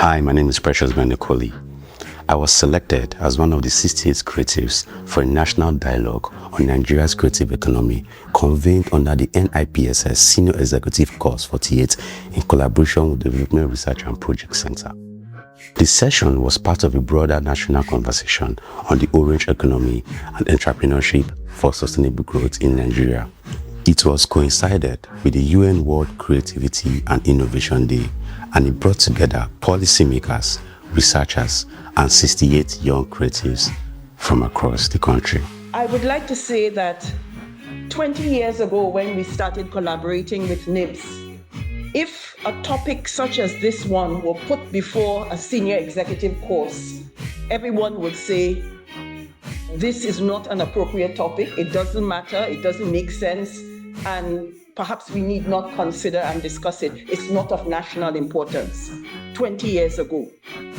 Hi, my name is Precious Benekoli. I was selected as one of the 68 creatives for a national dialogue on Nigeria's creative economy convened under the NIPSS Senior Executive Course 48 in collaboration with the Development Research and Project Center. The session was part of a broader national conversation on the orange economy and entrepreneurship for sustainable growth in Nigeria. It was coincided with the UN World Creativity and Innovation Day, and it brought together policymakers, researchers, and 68 young creatives from across the country. I would like to say that 20 years ago, when we started collaborating with NIBS, if a topic such as this one were put before a senior executive course, everyone would say, this is not an appropriate topic, it doesn't matter, it doesn't make sense, and perhaps we need not consider and discuss it. It's not of national importance. 20 years ago,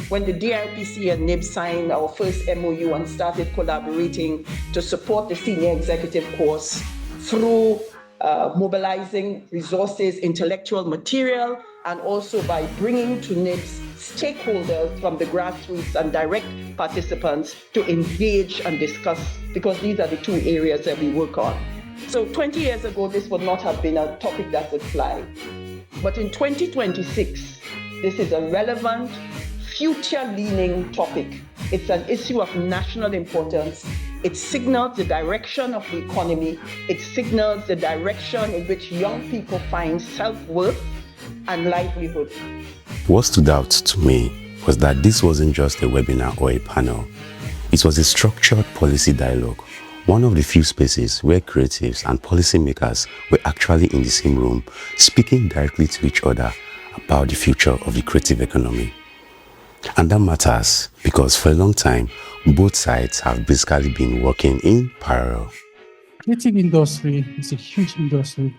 when the DIPC and NIBS signed our first MOU and started collaborating to support the senior executive course through mobilizing resources, intellectual material, and also by bringing to NIBS stakeholders from the grassroots and direct participants to engage and discuss, because these are the two areas that we work on. So 20 years ago, this would not have been a topic that would fly. But in 2026, this is a relevant, future-leaning topic. It's an issue of national importance. It signals the direction of the economy. It signals the direction in which young people find self-worth and livelihood. What stood out to me was that this wasn't just a webinar or a panel. It was a structured policy dialogue, one of the few spaces where creatives and policymakers were actually in the same room, speaking directly to each other about the future of the creative economy. And that matters because for a long time, both sides have basically been working in parallel. Creative industry is a huge industry.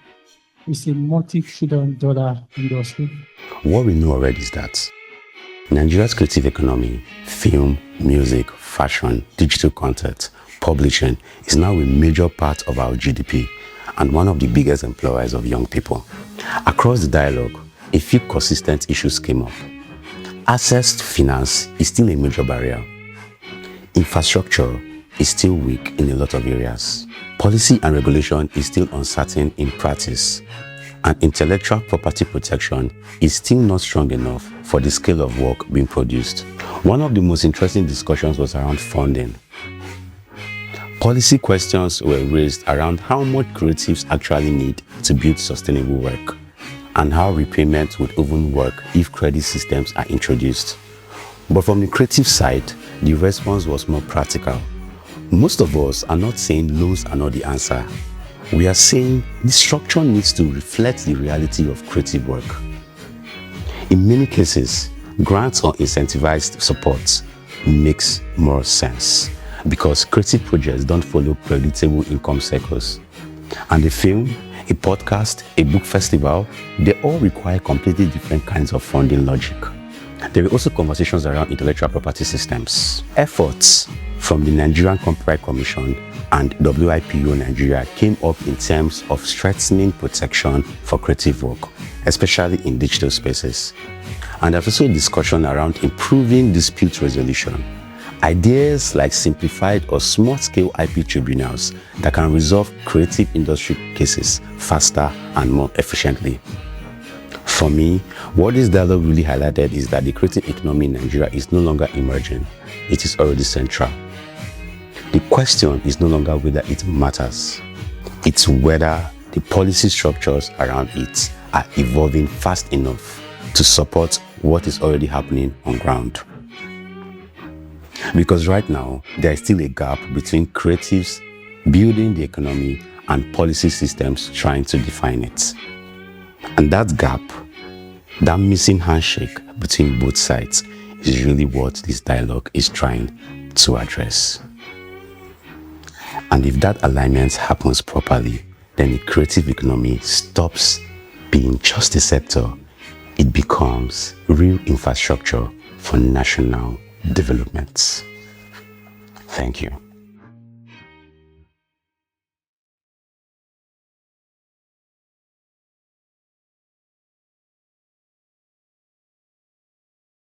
It's a multi-trillion-dollar industry. What we know already is that Nigeria's creative economy, film, music, fashion, digital content, publishing is now a major part of our GDP and one of the biggest employers of young people. Across the dialogue, a few consistent issues came up. Access to finance is still a major barrier. Infrastructure is still weak in a lot of areas. Policy and regulation is still uncertain in practice. And intellectual property protection is still not strong enough for the scale of work being produced. One of the most interesting discussions was around funding. Policy questions were raised around how much creatives actually need to build sustainable work, and how repayment would even work if credit systems are introduced. But from the creative side, the response was more practical. Most of us are not saying loans are not the answer. We are saying the structure needs to reflect the reality of creative work. In many cases, grants or incentivized support makes more sense because creative projects don't follow predictable income cycles. And a film, a podcast, a book festival, they all require completely different kinds of funding logic. There were also conversations around intellectual property systems. Efforts from the Nigerian Copyright Commission and WIPO Nigeria came up in terms of strengthening protection for creative work, especially in digital spaces. And there's also a discussion around improving dispute resolution. Ideas like simplified or small-scale IP tribunals that can resolve creative industry cases faster and more efficiently. For me, what this dialogue really highlighted is that the creative economy in Nigeria is no longer emerging, it is already central. The question is no longer whether it matters, it's whether the policy structures around it are evolving fast enough to support what is already happening on ground. Because right now, there is still a gap between creatives building the economy and policy systems trying to define it. And that gap, that missing handshake between both sides, is really what this dialogue is trying to address. And if that alignment happens properly, then the creative economy stops being just a sector. It becomes real infrastructure for national development. Thank you.